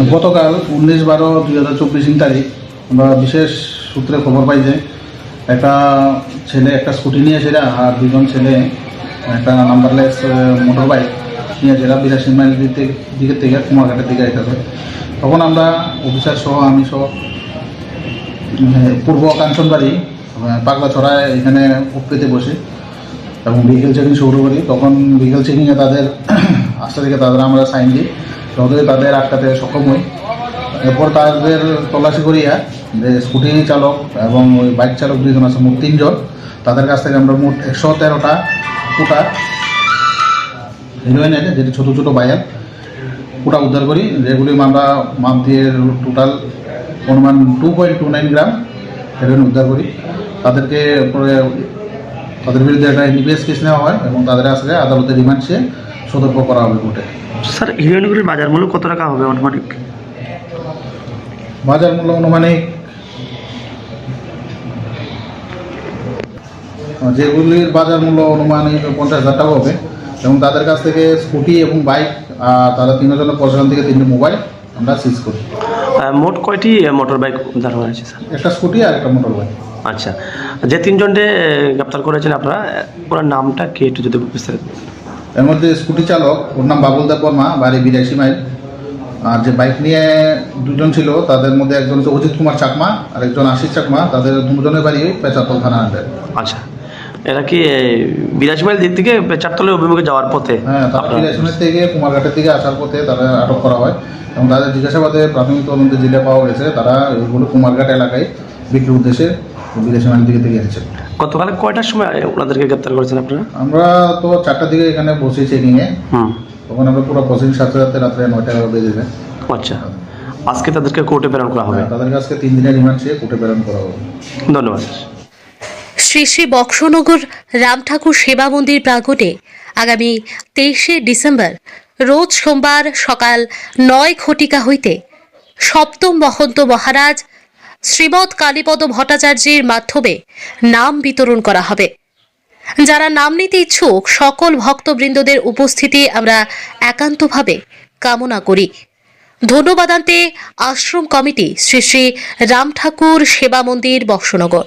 গতকাল 19/12/2024 তারিখ আমরা বিশেষ সূত্রে খবর পাই যে একটা ছেলে একটা স্কুটি নিয়ে সেরা আর দুজন ছেলে একটা নাম্বারলেস মোটর বাইক নিয়ে সেরা 82 মাইল দিকে থেকে কুমারঘাটের দিকে আইতেছে। তখন আমরা অফিসার সহ আমি সহ পূর্ব কাঞ্চনবাড়ি পাগলাছড়ায় এখানে উপকৃতে বসে এবং ভেহিকেল চেকিং শুরু করি। তখন ভেহিকেল চেকিংয়ে তাদের আস্তে থেকে তাদের আমরা সাইন দিই, যতই তাদের আটকাতে সক্ষম হই। এরপর তাদের তল্লাশি করিয়া যে স্কুটি চালক এবং ওই বাইক চালক দুজন আছে, মোট 3 জন। তাদের কাছ থেকে আমরা মোট 113টা কুটা হিরোইন আছে, যেটি ছোটো ছোটো বায়াল কুটা উদ্ধার করি, যেগুলি আমরা মাপ দিয়ে টোটাল অনুমান 2.29 গ্রাম হেরোইন উদ্ধার করি। তাদেরকে পরে তাদের বিরুদ্ধে একটা এনডিপিএস কেস নেওয়া হয় এবং তাদের আসলে আদালতে রিমান্ড চেয়ে সতর্ক করা হবে কোর্টে। স্যার, হিরোইনগুলির বাজার মূল্য কত টাকা হবে আনুমানিক? বাজার মূল্য অনুমানিক যেগুলির বাজার মূল্য অনুমানিক 50,000 টাকা হবে এবং তাদের কাছ থেকে স্কুটি এবং বাইক তারা 3 জনের প্রশাসন থেকে 3টি মোবাইল আমরা সিজ করি। মোট কয়টি মোটর বাইক উদ্ধার হয়েছে স্যার? একটা স্কুটি আর একটা মোটর বাইক। আচ্ছা, যে 3 জনকে গ্রেপ্তার করেছেন আপনারা, ওনার নামটা কি একটু যদি বিস্তারিত? এর মধ্যে স্কুটি চালক, ওর নাম বাবুল দেব বর্মা, বাড়ি 82 মাইল। আর যে বাইক নিয়ে 2 জন ছিল তাদের মধ্যে একজন হচ্ছে অজিত কুমার চাকমা আর একজন আশিস চাকমা। তাদের 2 জনের বাড়ি পেচাতল থানা আন্ডারে। আচ্ছা, এরা কি 82 মাইল দিক থেকে চারতলের অভিমুখে যাওয়ার পথে? হ্যাঁ, তারা 82 মাইল থেকে কুমারঘাটের দিকে আসার পথে তারা আটক করা হয় এবং তাদের জিজ্ঞাসাবাদে প্রাথমিক তদন্তে জেলে পাওয়া গেছে তারা এগুলো কুমারঘাট এলাকায় বিক্রির উদ্দেশ্যে 82 মাইল দিকে থেকে এসেছে। গতকাল কয়টার সময় ওনাদেরকে গ্রেপ্তার করেছেন আপনারা? আমরা তো 4টার দিকে এখানে বসি চেকিংয়ে, তখন আমরা পুরো প্রসেসিং সাথে সাথে রাত্রে 9টা বেজে যায়। আচ্ছা, আজকে তাদেরকে কোর্টে প্রেরণ করা হবে? তাদের কাছে 3 দিনের রিমান্ড চেয়ে কোর্টে প্রেরণ করা হবে। ধন্যবাদ স্যার। শ্রী শ্রী বক্সনগর রাম ঠাকুর সেবা মন্দির প্রাঙ্গণে আগামী 23শে ডিসেম্বর রোজ সোমবার সকাল 9 ঘটিকা হইতে সপ্তম মহন্ত মহারাজ শ্রীমৎ কালীপদ ভট্টাচার্যের মাধ্যমে নাম বিতরণ করা হবে। যারা নাম নিতে ইচ্ছুক সকল ভক্তবৃন্দদের উপস্থিতি আমরা একান্তভাবে কামনা করি। ধন্যবাদান্তে আশ্রম কমিটি শ্রী শ্রী রাম ঠাকুর সেবা মন্দির বক্সনগর।